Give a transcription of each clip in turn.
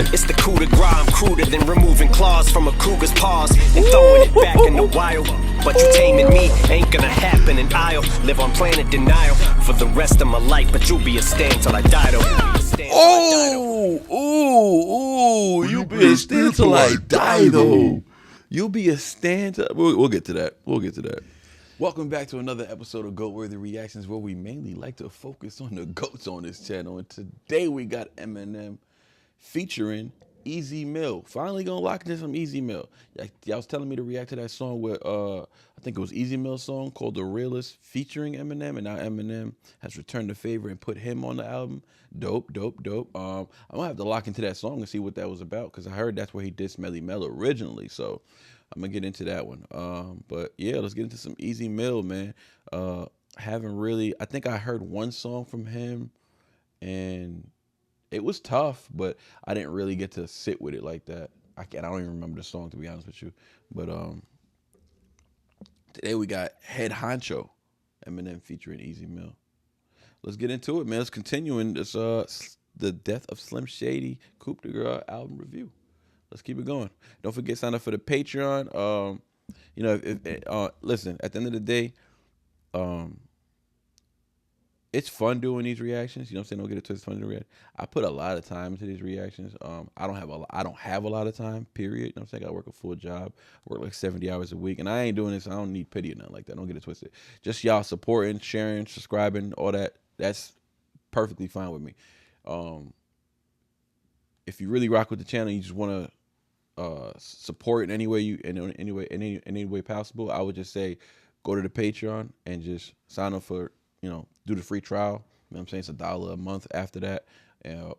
It's the coup de grace, I'm cruder than removing claws from a cougar's paws and throwing it back in the wild. But you taming me ain't gonna happen, and I'll live on planet denial for the rest of my life. But you'll be a stand till I die, though. Oh, you be a stand till I die, though. You'll be a stand till... We'll get to that. We'll get to that. Welcome back to another episode of Goat-Worthy Reactions, where we mainly like to focus on the goats on this channel. And today we got Eminem featuring Easy Mill. Finally gonna lock into some Easy Mill. Y'all was telling me to react to that song with I think it was Easy Mill's song called The Realist featuring Eminem, and now Eminem has returned the favor and put him on the album. Dope. I'm gonna have to lock into that song and see what that was about, because I heard that's where he did Smelly Mel originally. So I'm gonna get into that one. But yeah, let's get into some Easy Mill, man. Haven't really, I think I heard one song from him and it was tough, but I didn't really get to sit with it like that. I don't even remember the song, to be honest with you. But today we got Head Honcho, Eminem featuring Easy Mill. Let's get into it, man. Let's continue in this the Death of Slim Shady Coupe de Girl album review. Let's keep it going. Don't forget, sign up for the Patreon. You know, listen, at the end of the day, it's fun doing these reactions. You know what I'm saying? Don't get it twisted. It's fun to react. I put a lot of time into these reactions. I don't have a lot of time, period. You know what I'm saying? I work a full job, work like 70 hours a week, and I ain't doing this. I don't need pity or nothing like that. Don't get it twisted. Just y'all supporting, sharing, subscribing, all that. That's perfectly fine with me. If you really rock with the channel, you just want to support in any way in any way possible, I would just say go to the Patreon and just sign up for, you know, do the free trial. You know what I'm saying? It's $1 a month after that.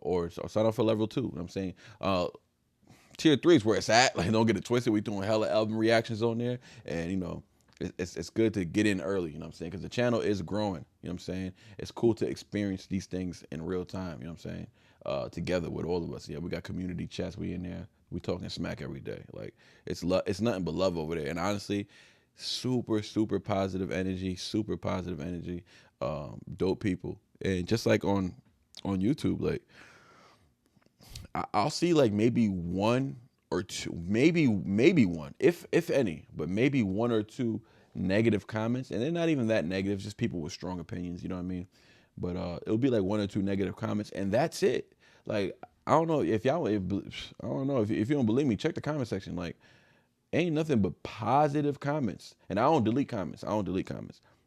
Or sign up for level 2. You know what I'm saying? Tier 3 is where it's at. Like, don't get it twisted. We doing hella album reactions on there. And, you know, it's good to get in early, you know what I'm saying? Because the channel is growing, you know what I'm saying? It's cool to experience these things in real time, you know what I'm saying? Together with all of us. Yeah, we got community chats. We in there. We talking smack every day. Like, it's nothing but love over there. And honestly, super positive energy, dope people. And just like on YouTube, like I'll see like maybe one or two, maybe one, if any, but maybe one or two negative comments, and they're not even that negative, just people with strong opinions, you know what I mean? But it'll be like one or two negative comments, and that's it. Like, I don't know if y'all, I don't know if you don't believe me, check the comment section. Like, ain't nothing but positive comments. And I don't delete comments.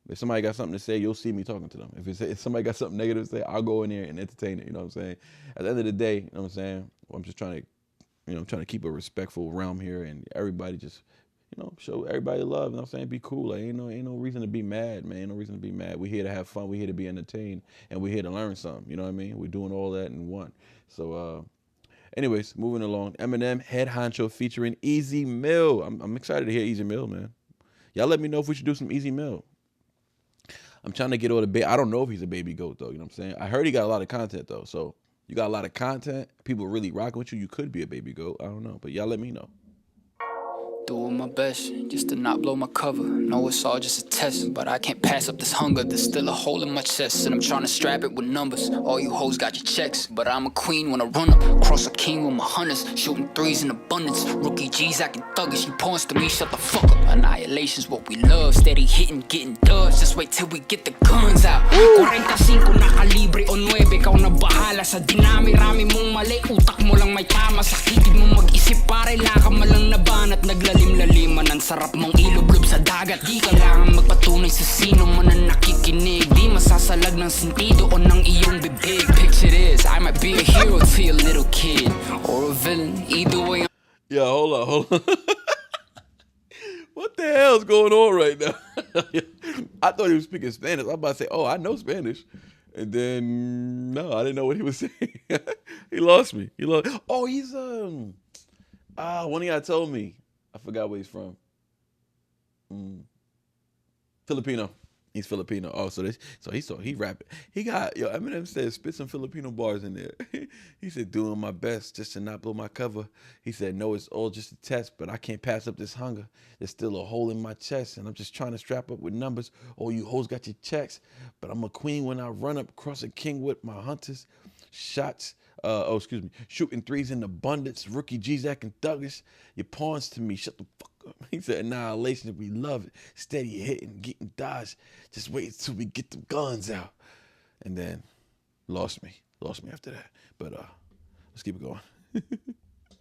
If somebody got something to say, you'll see me talking to them. If somebody got something negative to say, I'll go in there and entertain it. You know what I'm saying? At the end of the day, you know what I'm saying? Well, I'm just trying to, you know, I'm trying to keep a respectful realm here, and everybody just, you know, show everybody love. You know what I'm saying? Be cool. Like, ain't no reason to be mad, man. Ain't no reason to be mad. We're here to have fun. We're here to be entertained, and we're here to learn something. You know what I mean? We're doing all that in one. So, anyways, moving along. Eminem, Head Honcho featuring Easy Mill. I'm excited to hear Easy Mill, man. Y'all let me know if we should do some Easy Mill. I'm trying to get all the I don't know if he's a baby goat, though. You know what I'm saying? I heard he got a lot of content, though. So you got a lot of content. People really rocking with you. You could be a baby goat. I don't know. But y'all let me know. Doing my best just to not blow my cover. Know it's all just a test, but I can't pass up this hunger. There's still a hole in my chest, and I'm trying to strap it with numbers. All you hoes got your checks, but I'm a queen when I run up. Cross a king with my hunters, shooting threes in abundance. Rookie G's acting thuggish, you pawns to me, shut the fuck up. Annihilation's what we love, steady hitting, getting dubs. Just wait till we get the guns out. 45 na kalibre o 9, ikaw na bahala sa dinami-rami mong mali. Utak mo lang may tama, sa kitid mo mag-isip pare, laka malang nabanat. Naglalim-laliman, ang sarap mong ilublob sa dagat. Di kailangan magpatunay sa sino man ang nakikinig. Di masasalag ng sentido o ng iyong bibig. Picture this, I might be a hero to your little kid, or a villain, either way. Yeah, hold on. What the hell's going on right now? I thought he was speaking Spanish. I was about to say, oh, I know Spanish. And then, no, I didn't know what he was saying. He lost me. Oh, he's, one of y'all told me. I forgot where he's from. Filipino. He's Filipino. Oh, so he rapping. He got, Eminem said, spit some Filipino bars in there. He said, doing my best just to not blow my cover. He said, no, it's all just a test, but I can't pass up this hunger. There's still a hole in my chest, and I'm just trying to strap up with numbers. All you hoes got your checks, but I'm a queen when I run up, cross a king with my hunters. Shots excuse me, shooting threes in abundance, rookie G-Zack and Douglas, your pawns to me, shut the fuck up. He said annihilation, we love it, steady hitting, getting dodged, just wait until we get the guns out. And then lost me after that. But let's keep it going.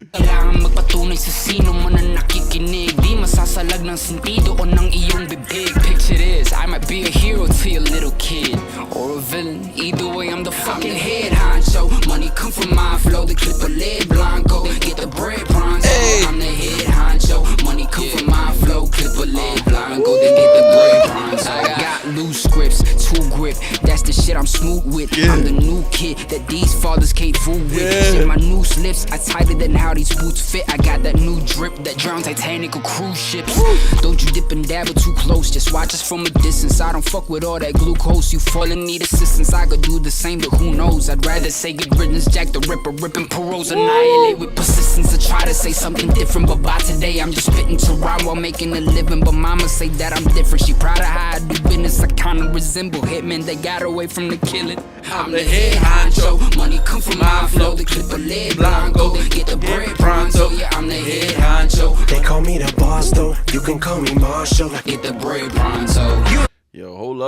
Kailangan magpatunay sa sino man na nakikinig. Di masasalag ng sentido o ng iyong bibig. Picture this, I might be a hero to your little kid, or a villain. Either way, I'm the fucking head honcho. Money come from my flow, the clip a lead blanco. Get the bread pronto, I'm the head honcho. Money come from my flow, clip a lead blanco. Then get the bread pronto. I got loose grips, two grip, that's the shit I'm smooth with. I'm the new kid that these fathers can't fool with. Shit, my new slips, I tighter than how these boots fit. I got that new drip that drown Titanic or cruise ships. Don't you dip and dabble too close, just watch us from a distance. I don't fuck with all that glucose. You fall and need assistance, I could do the same, but who knows? I'd rather say get riddance, Jack the Ripper, ripping paroles, annihilate with persistence. I try to say something different, but by today I'm just spitting to rhyme while making a living. But mama say that I'm different, she proud of how I do business. I kinda resemble hitmen, they got away from the killing. I'm the head honcho, money come from my flow, the clip a lead blanco. Get the bread pronto, yeah, I'm the head honcho. They call me the boss though, you can call me Marshall. Get the bread pronto. Yo, hold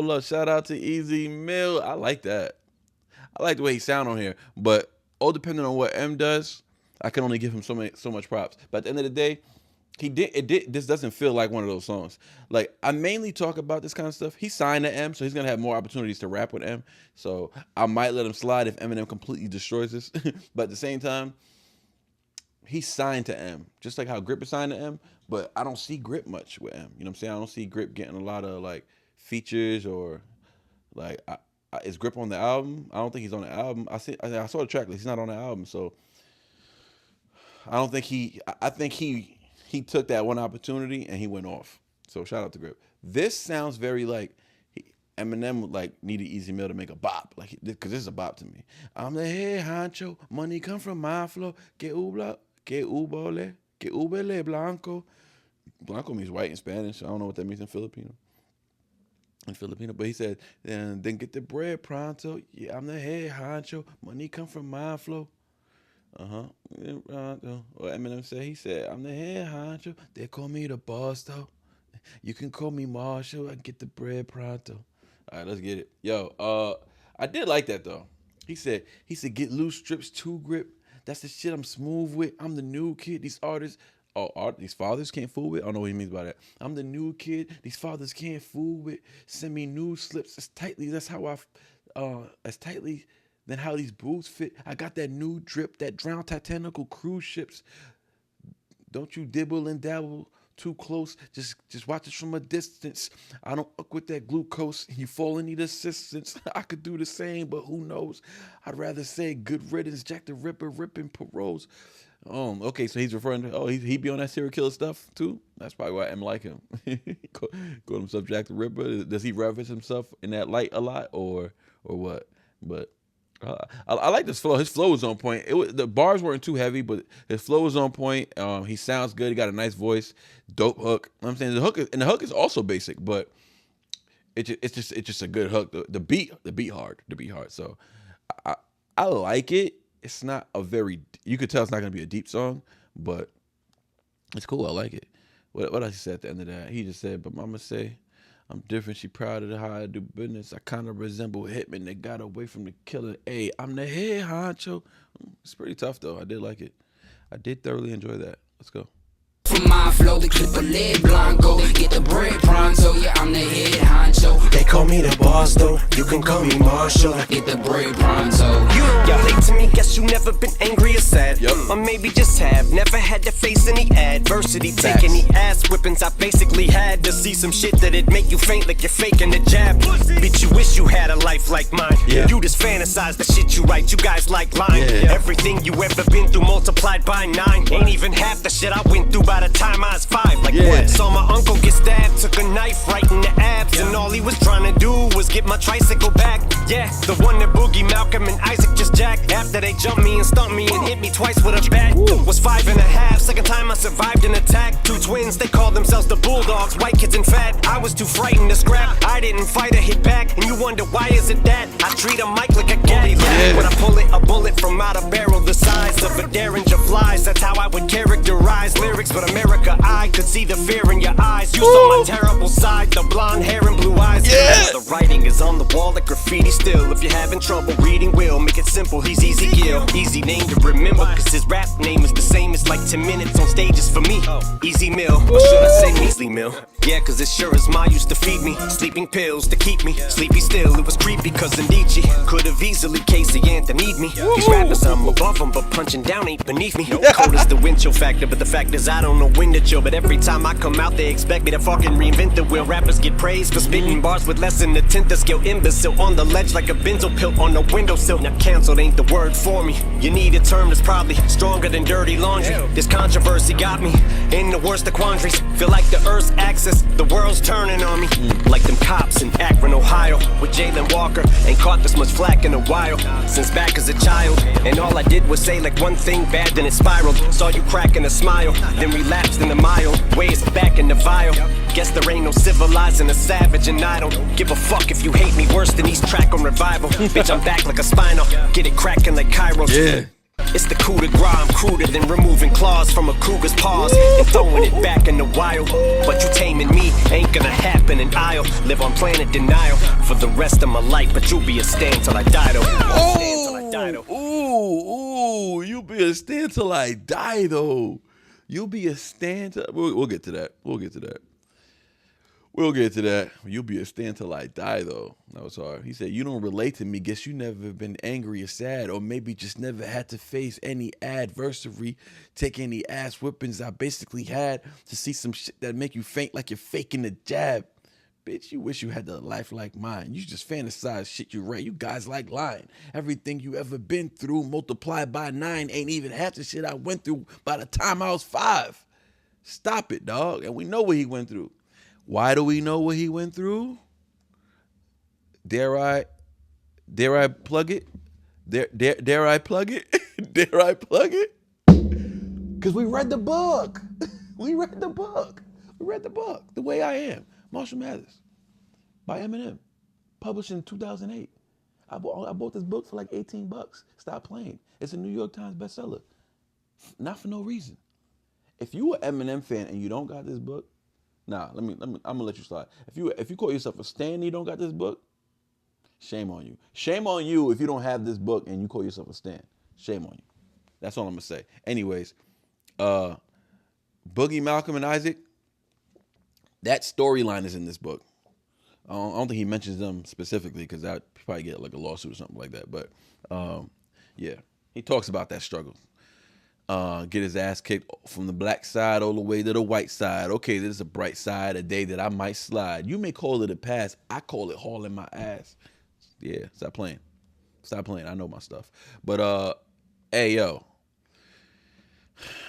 up. Shout out to Easy Mill. I like that. I like the way he sound on here. But all depending on what M does, I can only give him so much props. But at the end of the day, this doesn't feel like one of those songs. Like, I mainly talk about this kind of stuff. He signed to M, so he's gonna have more opportunities to rap with M. So I might let him slide if Eminem completely destroys this. But at the same time, he's signed to M, just like how Grip is signed to M. But I don't see Grip much with M. You know what I'm saying? I don't see Grip getting a lot of like features or like. Is Grip on the album? I don't think he's on the album. I saw the track list. He's not on the album, so I don't think he. I think he took that one opportunity and he went off. So shout out to Grip. This sounds very like Eminem like needed Easy Mill to make a bop, like because this is a bop to me. I'm the head honcho, money come from my flow. Que ubole blanco. Blanco means white in Spanish. I don't know what that means in Filipino. But he said, then get the bread pronto. Yeah, I'm the head honcho, money come from my flow. What Eminem said, he said, I'm the head honcho. They call me the boss though. You can call me Marshall. I get the bread pronto. All right, let's get it. Yo, I did like that though. He said get loose strips, two grip. That's the shit I'm smooth with. I'm the new kid. These artists, these fathers can't fool with. I don't know what he means by that. I'm the new kid. These fathers can't fool with. Send me new slips as tightly. That's how as tightly than how these boots fit. I got that new drip that drown Titanical cruise ships. Don't you dibble and dabble too close. Just watch it from a distance. I don't fuck with that glucose. You fall and need assistance. I could do the same, but who knows? I'd rather say good riddance, Jack the Ripper, ripping paroles. Okay, so he's referring to, he be on that serial killer stuff too? That's probably why I like him. Call himself Jack the Ripper. Does he reference himself in that light a lot or what? But I like this flow. His flow was on point. The bars weren't too heavy, but his flow was on point. He sounds good. He got a nice voice. Dope hook. You know what I'm saying the hook is also basic, but it's just a good hook. The beat hard. So I like it. It's not a very, you could tell it's not gonna be a deep song, but it's cool. I like it. What else he said at the end of that? He just said, but mama say I'm different. She proud of how I do business. I kind of resemble hitmen that got away from the killer. Hey, I'm the head honcho. It's pretty tough though. I did like it. I did thoroughly enjoy that. Let's go. From my flow, the clip a lead blanco. Get the bread pronto, yeah, I'm the head honcho. They call me the boss though, you can call me Marshall. Get the bread pronto. You relate to me, guess you never been angry or sad. Yep. Or maybe just have never had to face any adversity. Take any ass whippings I basically had to see some shit that'd make you faint like you're faking the jab. Bitch, you wish you had a life like mine. Yeah. You just fantasize the shit you write, you guys like lying. Yeah. Everything you ever been through multiplied by 9. Ain't even half the shit I went through by the time I was 5. Like what? Saw my uncle get stabbed, took a knife right in the abs, and all he was trying to do was get my tricycle back. Yeah, the one that Boogie, Malcolm, and Isaac just jacked. After they jumped me and stumped me and hit me twice with a bat. Was 5 1/2, Second time I survived an attack. Two twins, they call themselves the Bulldogs. White kids and fat, I was too frightened to scrap. I didn't fight or hit back, and you wonder why is it that I treat a mic like a gat. When I pull it, a bullet from out a barrel the size of a Derringer flies. That's how I would characterize lyrics. But America, I could see the fear in your eyes. You saw my terrible side, the blonde hair and blue eyes. The writing is on the wall like graffiti still. If you're having trouble reading, will make it simple. He's Easy Gill, easy name to remember, cause his rap name is the same. It's like 10 minutes on stages for me. Easy Mill, or should I say Measly Mill? Yeah, cause it sure as Ma used to feed me sleeping pills to keep me sleepy still. It was creepy cause of Nietzsche could have easily Casey Anthony'd me. These rappers, I'm above them, but punching down ain't beneath me. Cold is the wind chill factor, but the fact is I don't know when to chill. But every time I come out, they expect me to fucking reinvent the wheel. Rappers get praised for spitting bars with less than a tenth of skill. Imbecile on the ledge like a benzo pill on a windowsill. Now canceled ain't the word for me. You need a term that's probably stronger than dirty laundry. This controversy got me in the worst of quandaries. Feel like the Earth's axis, the world's turning on me. Like them cops in Akron, Ohio, with Jalen Walker. Ain't caught this much flack in a while, since back as a child. And all I did was say like one thing bad, then it spiraled. Saw you cracking a smile, then relapsed in the mild ways back in the vial. Guess there ain't no civilizing a savage, and I don't give a fuck if you hate me worse than East Track on Revival. Bitch, I'm back like a spinal, get it cracking like Kairos. Yeah. It's the coup de grace, I'm cruder than removing claws from a cougar's paws and throwing it back in the wild. But you taming me ain't gonna happen, and I'll live on planet denial for the rest of my life. But you'll be a stand till I die though. Ooh, you'll be a stand till I die though. You'll be a stand till, we'll get to that. We'll get to that. You'll be a stand till I die, though. That was hard. He said, you don't relate to me. Guess you never been angry or sad, or maybe just never had to face any adversary. Take any ass whippings I basically had to see some shit that make you faint like you're faking the jab. Bitch, you wish you had a life like mine. You just fantasize shit you write. You guys like lying. Everything you ever been through multiplied by 9 ain't even half the shit I went through by the time I was 5. Stop it, dog. And we know what he went through. Why do we know what he went through? Dare I plug it? Dare I plug it? Dare I plug it? Because we read the book. We read the book. The Way I Am, Marshall Mathers, by Eminem, published in 2008. I bought this book for like $18. Stop playing. It's a New York Times bestseller. Not for no reason. If you an Eminem fan and you don't got this book, nah, I'm gonna let you slide. If you call yourself a stan and you don't got this book, shame on you. Shame on you if you don't have this book and you call yourself a stan. Shame on you. That's all I'm gonna say. Anyways, Boogie, Malcolm, and Isaac, that storyline is in this book. I don't think he mentions them specifically because that probably get like a lawsuit or something like that. But yeah, he talks about that struggle. Get his ass kicked from the black side all the way to the white side. Okay, this is a bright side, a day that I might slide. You may call it a pass. I call it hauling my ass. Yeah, stop playing. I know my stuff. But hey, yo,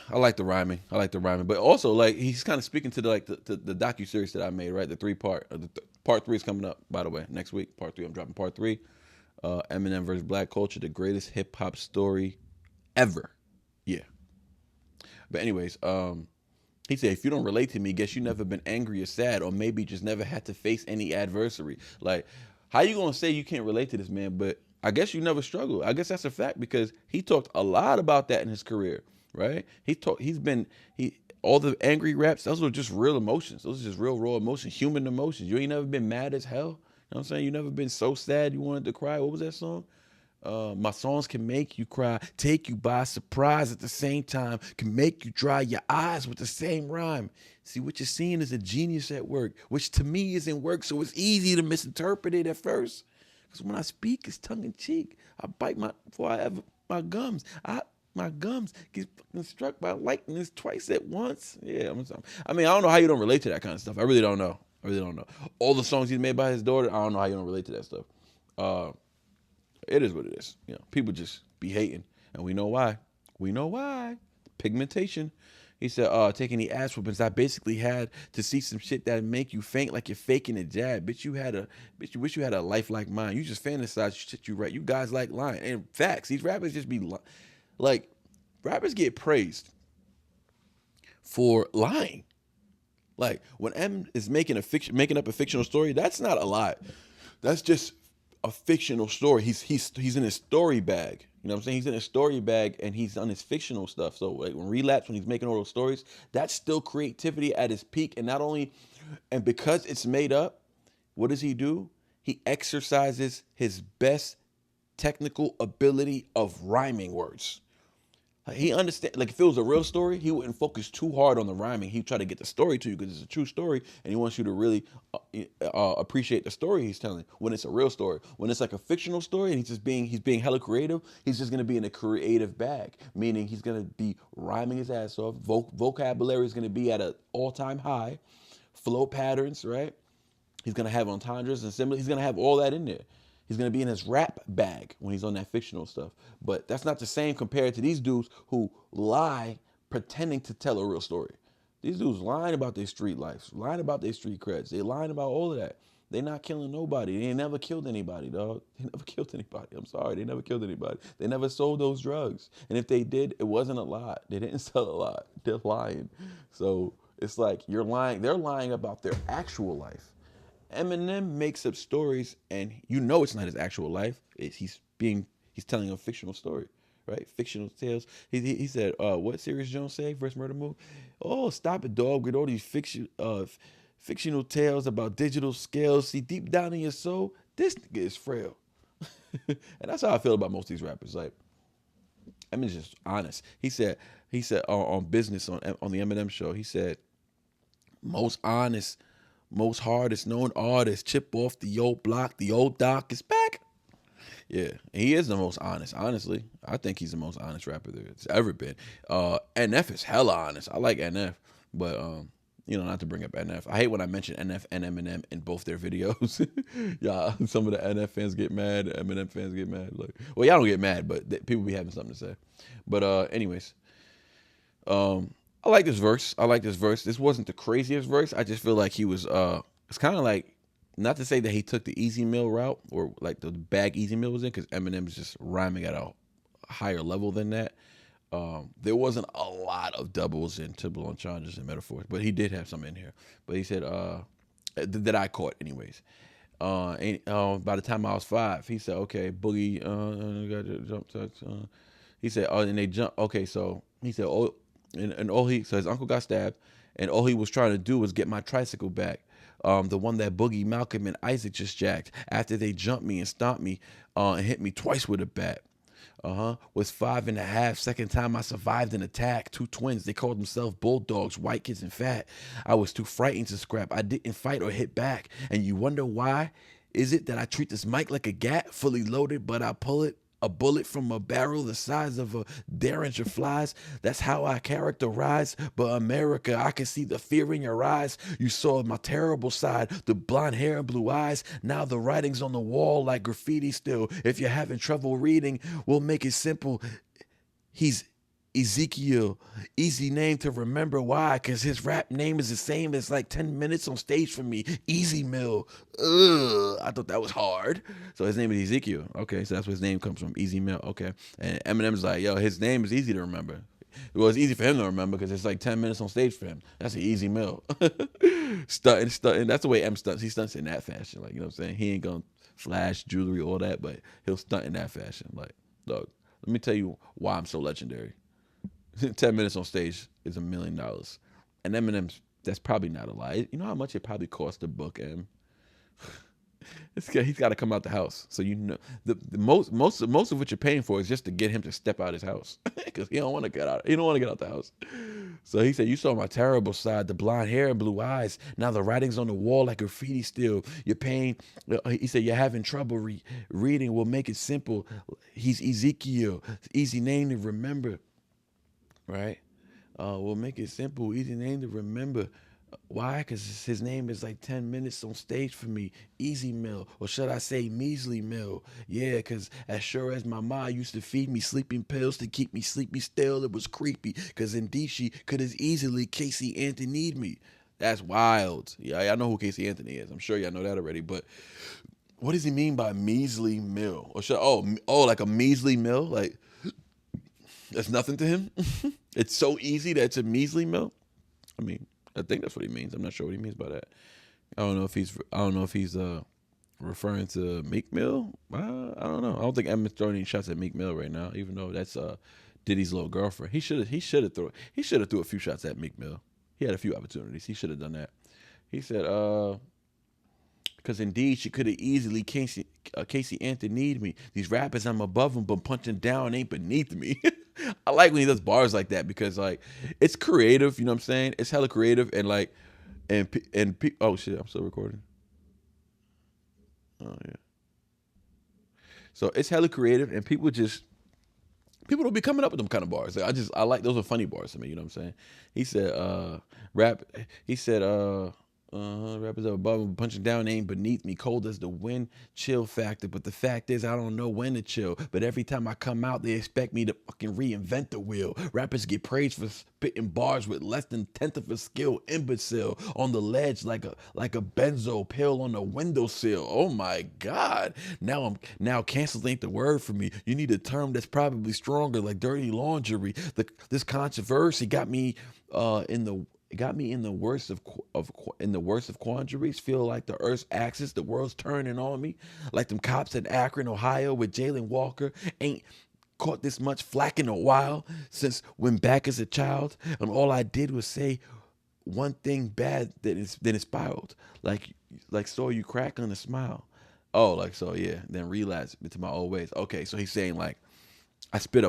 I like the rhyming. But also, like, he's kind of speaking to the docuseries that I made, right? The 3-part. Part 3 is coming up, by the way, next week. Part 3, I'm dropping part 3. Eminem versus Black Culture, the greatest hip hop story ever. Yeah. But anyways, he said, if you don't relate to me, guess you never been angry or sad, or maybe just never had to face any adversary. Like, how you gonna say you can't relate to this man, but I guess you never struggled? I guess that's a fact because he talked a lot about that in his career, right? All the angry raps, those were just real emotions. Those are just real raw emotions, human emotions. You ain't never been mad as hell. You know what I'm saying? You never been so sad you wanted to cry. What was that song? My songs can make you cry, take you by surprise at the same time, can make you dry your eyes with the same rhyme. See, what you're seeing is a genius at work, which to me isn't work, so it's easy to misinterpret it at first. Because when I speak, it's tongue-in-cheek. I bite my gums. My gums get fucking struck by lightning twice at once. Yeah, I don't know how you don't relate to that kind of stuff. I really don't know. All the songs he's made by his daughter, I don't know how you don't relate to that stuff. It is what it is. You know, people just be hating, and we know why. Pigmentation. He said, taking the ass whoopings I basically had to see some shit that make you faint like you're faking a jab. Bitch, you wish you had a life like mine. You just fantasize shit you write. You guys like lying. And facts, these rappers just be like, rappers get praised for lying. Like when M is making up a fictional story, that's not a lie. That's just a fictional story. He's in his story bag. You know what I'm saying? He's in his story bag and he's on his fictional stuff. So like when Relapse, when he's making all those stories, that's still creativity at his peak. And because it's made up, what does he do? He exercises his best technical ability of rhyming words. He understand, like if it was a real story, he wouldn't focus too hard on the rhyming. He'd try to get the story to you because it's a true story, and he wants you to really appreciate the story he's telling. When it's a real story, when it's like a fictional story, and he's being hella creative, he's just gonna be in a creative bag, meaning he's gonna be rhyming his ass off. Vocabulary is gonna be at an all-time high. Flow patterns, right? He's gonna have entendres and similes. He's gonna have all that in there. He's going to be in his rap bag when he's on that fictional stuff. But that's not the same compared to these dudes who lie pretending to tell a real story. These dudes lying about their street life, lying about their street creds. They lying about all of that. They not killing nobody. They ain't never killed anybody, dog. They never killed anybody. I'm sorry. They never killed anybody. They never sold those drugs. And if they did, it wasn't a lot. They didn't sell a lot. They're lying. So it's like you're lying. They're lying about their actual life. Eminem makes up stories, and you know it's not his actual life. He's telling a fictional story, right? Fictional tales. He said, what Serious Jones say? First Murder Move. Oh, stop it, dog! With all these fictional tales about digital scales. See, deep down in your soul, this nigga is frail. And that's how I feel about most of these rappers. Like, Eminem's just honest. He said on Business on the Eminem show. He said, most honest. Most hardest known artist, chip off the old block, the old doc is back. Yeah, he is the most honest. Honestly, I think he's the most honest rapper there's ever been. NF is hella honest. I like NF, but not to bring up NF. I hate when I mention NF and Eminem in both their videos. Yeah, some of the NF fans get mad, Eminem fans get mad. Like, well, y'all don't get mad, but people be having something to say. But anyways, I like this verse. This wasn't the craziest verse. I just feel like he was, it's kind of like, not to say that he took the easy mill route or like the bag easy mill was in, because Eminem is just rhyming at a higher level than that. There wasn't a lot of doubles and triple entendres and metaphors, but he did have some in here. But he said, that I caught anyways. By the time I was 5, he said, okay, Boogie, got jump touch. He said, oh, and they jump. Okay, so he said, oh, and so his uncle got stabbed, and all he was trying to do was get my tricycle back. The one that Boogie, Malcolm, and Isaac just jacked after they jumped me and stomped me and hit me twice with a bat. Was 5.5. Second time I survived an attack. 2 twins. They called themselves bulldogs, white kids and fat. I was too frightened to scrap. I didn't fight or hit back. And you wonder why? Is it that I treat this mic like a gat, fully loaded, but I pull it? A bullet from a barrel the size of a derringer flies. That's how I characterize. But America, I can see the fear in your eyes. You saw my terrible side, the blonde hair and blue eyes. Now the writing's on the wall like graffiti still. If you're having trouble reading, we'll make it simple. He's Ezekiel, easy name to remember. Why? Because his rap name is the same as like 10 minutes on stage for me. Easy Mill. I thought that was hard. So his name is Ezekiel. Okay, so that's where his name comes from. Easy Mill. Okay. And Eminem's like, yo, his name is easy to remember. Well, it's easy for him to remember because it's like 10 minutes on stage for him. That's an easy mill. Stunting. That's the way M stunts. He stunts in that fashion. Like, you know what I'm saying? He ain't gonna flash jewelry, all that, but he'll stunt in that fashion. Like, dog, let me tell you why I'm so legendary. 10 minutes on stage is $1 million. And Eminem's, that's probably not a lie. You know how much it probably cost to book him? He's got to come out the house. So you know the most of what you're paying for is just to get him to step out his house. Because he don't want to get out. He don't want to get out the house. So he said, you saw my terrible side, the blonde hair and blue eyes. Now the writing's on the wall like graffiti still. You're paying. He said, you're having trouble reading. We'll make it simple. He's Ezekiel. Easy name to remember. Right? We'll make it simple, easy name to remember. Why? Because his name is like 10 minutes on stage for me. Easy Mill, or should I say measly Mill? Yeah, because as sure as my ma used to feed me sleeping pills to keep me sleepy still, it was creepy. Because indeed she could as easily Casey Anthony'd me. That's wild. Yeah, I know who Casey Anthony is. I'm sure y'all know that already. But what does he mean by measly Mill? Or should like a measly Mill? Like, that's nothing to him? It's so easy that it's a measly Mill? I mean, I think that's what he means. I'm not sure what he means by that. I don't know if he's referring to Meek Mill. I don't know. I don't think Eminem's throwing any shots at Meek Mill right now, even though that's Diddy's little girlfriend. He should have threw a few shots at Meek Mill. He had a few opportunities. He should have done that. He said, because indeed she could have easily Casey Anthony need me. These rappers, I'm above them, but punching down ain't beneath me. I like when he does bars like that because like it's creative. You know what I'm saying? It's hella creative and like oh shit, I'm still recording. Oh yeah. So it's hella creative and people don't be coming up with them kind of bars. Like, I like those are funny bars to me. You know what I'm saying? He said rappers are above me, punching down ain't beneath me. Cold as the wind, chill factor. But the fact is, I don't know when to chill. But every time I come out, they expect me to fucking reinvent the wheel. Rappers get praised for spitting bars with less than tenth of a skill. Imbecile on the ledge like a benzo pill on the windowsill. Oh my God! Now cancel ain't the word for me. You need a term that's probably stronger, like dirty laundry. This controversy got me in the worst of quandaries. Feel like the Earth's axis, the world's turning on me. Like them cops in Akron, Ohio, with Jalen Walker. Ain't caught this much flack in a while since when back as a child, and all I did was say one thing bad, then it spiraled. Like saw you crack on a smile. Oh, like so yeah. Then relapse into my old ways. Okay, so he's saying like I spit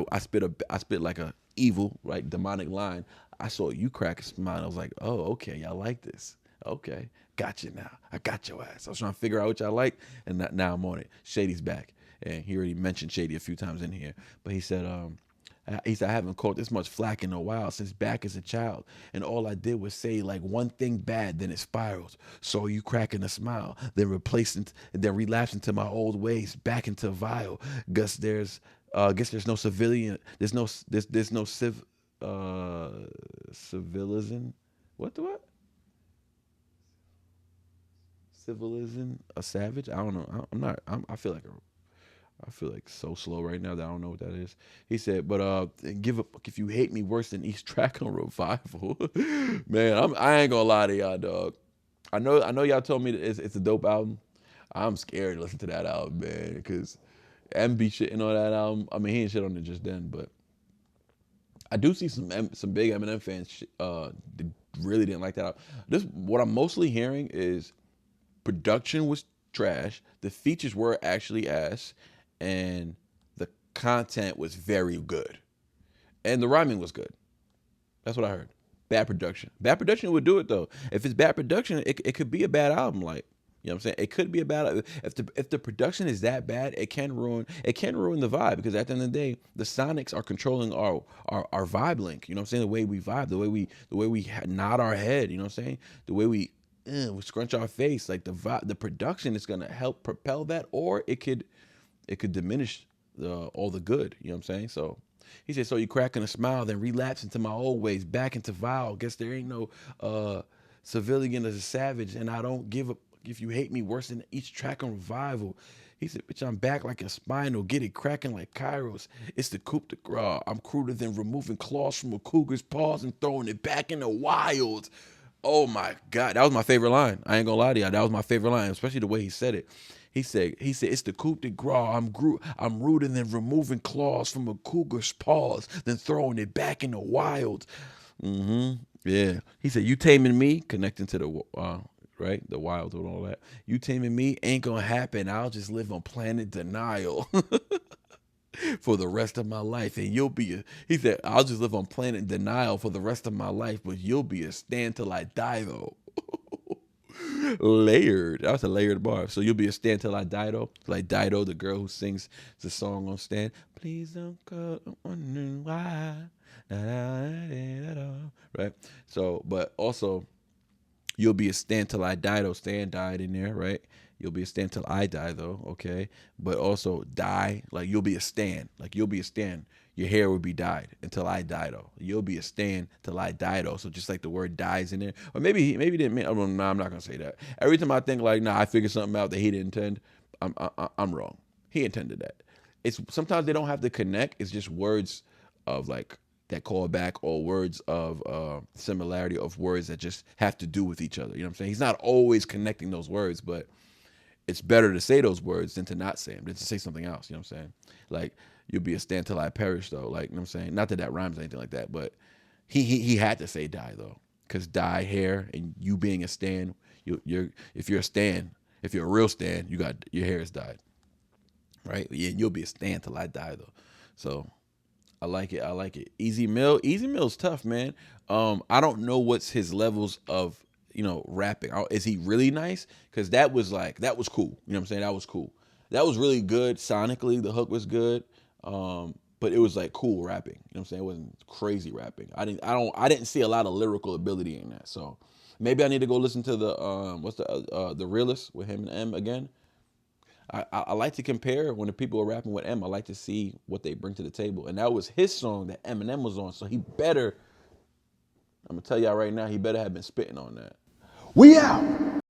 like a evil, right, demonic line. I saw you crack a smile. I was like, oh, okay, y'all like this. Okay, got you now. I got your ass. I was trying to figure out what y'all like, and now I'm on it. Shady's back, and he already mentioned Shady a few times in here. But he said, I haven't caught this much flack in a while since back as a child, and all I did was say like one thing bad, then it spiraled. Saw you cracking a smile, then relapsing to my old ways, back into vile. Guess there's no civilian. There's no civilism. What? Civilism, a savage? I don't know. I feel like so slow right now that I don't know what that is. He said, but give a fuck if you hate me worse than each track on Revival. Man, I ain't gonna lie to y'all, dog. I know y'all told me that it's a dope album. I'm scared to listen to that album, man, because M be shitting on that album. I mean, he ain't shit on it just then, but I do see some big Eminem fans that really didn't like that album. What I'm mostly hearing is production was trash, the features were actually ass, and the content was very good, and the rhyming was good. That's what I heard. Bad production. Bad production would do it though. If it's bad production, it could be a bad album. Like, you know what I'm saying? It could be a bad. If the production is that bad, it can ruin the vibe, because at the end of the day, the sonics are controlling our vibe link. You know what I'm saying? The way we vibe, the way we nod our head. You know what I'm saying? The way we scrunch our face. Like the production is gonna help propel that, or it could diminish all the good. You know what I'm saying? So he said, so you cracking a smile, then relapse into my old ways, back into vile. Guess there ain't no civilian as a savage, and I don't give a if you hate me worse than each track on Revival. He said, bitch, I'm back like a spinal, get it cracking like Kairos. It's the coup de grace. I'm cruder than removing claws from a cougar's paws and throwing it back in the wild. Oh my God, that was my favorite line. I ain't gonna lie to y'all, that was my favorite line, especially the way he said it. He said, it's the coup de grace. I'm ruder than removing claws from a cougar's paws, then throwing it back in the wild. Yeah. He said, you taming me, connecting to the right? The wild and all that. You taming me ain't gonna happen. I'll just live on planet denial for the rest of my life. And he said, I'll just live on planet denial for the rest of my life, but you'll be a stand till I die though. Layered. That was a layered bar. So you'll be a stand till I die though. Like Dido, the girl who sings the song on Stand. Please don't go wondering why. Right? So, but also, you'll be a stand till I die though. Stan died in there, right? You'll be a stand till I die though, okay? But also die, like you'll be a stand. Like you'll be a stand. Your hair will be dyed until I die though. You'll be a stand till I die though. So just like the word dies in there. Or maybe he didn't mean, I'm not gonna say that. Every time I think like, I figured something out that he didn't intend, I'm wrong. He intended that. It's sometimes they don't have to connect. It's just words of like that call back or words of similarity of words that just have to do with each other. You know what I'm saying? He's not always connecting those words, but it's better to say those words than to not say them, than to say something else. You know what I'm saying? Like, you'll be a stand till I perish, though. Like, you know what I'm saying? Not that that rhymes or anything like that, but he had to say die, though. Because die, hair, and you being a stan, if you're a stan, if you're a real stan, your hair is dyed. Right? Yeah, you'll be a stan till I die, though. So I like it. I like it. Easy Mill's tough, man. I don't know what's his levels of, rapping. Is he really nice? Because that was cool. You know what I'm saying? That was cool. That was really good sonically. The hook was good. But it was like cool rapping. You know what I'm saying? It wasn't crazy rapping. I didn't see a lot of lyrical ability in that. So maybe I need to go listen to the Realist with him and M again. I like to compare when the people are rapping with M. I like to see what they bring to the table. And that was his song that Eminem was on. So I'm going to tell y'all right now, he better have been spitting on that. We out!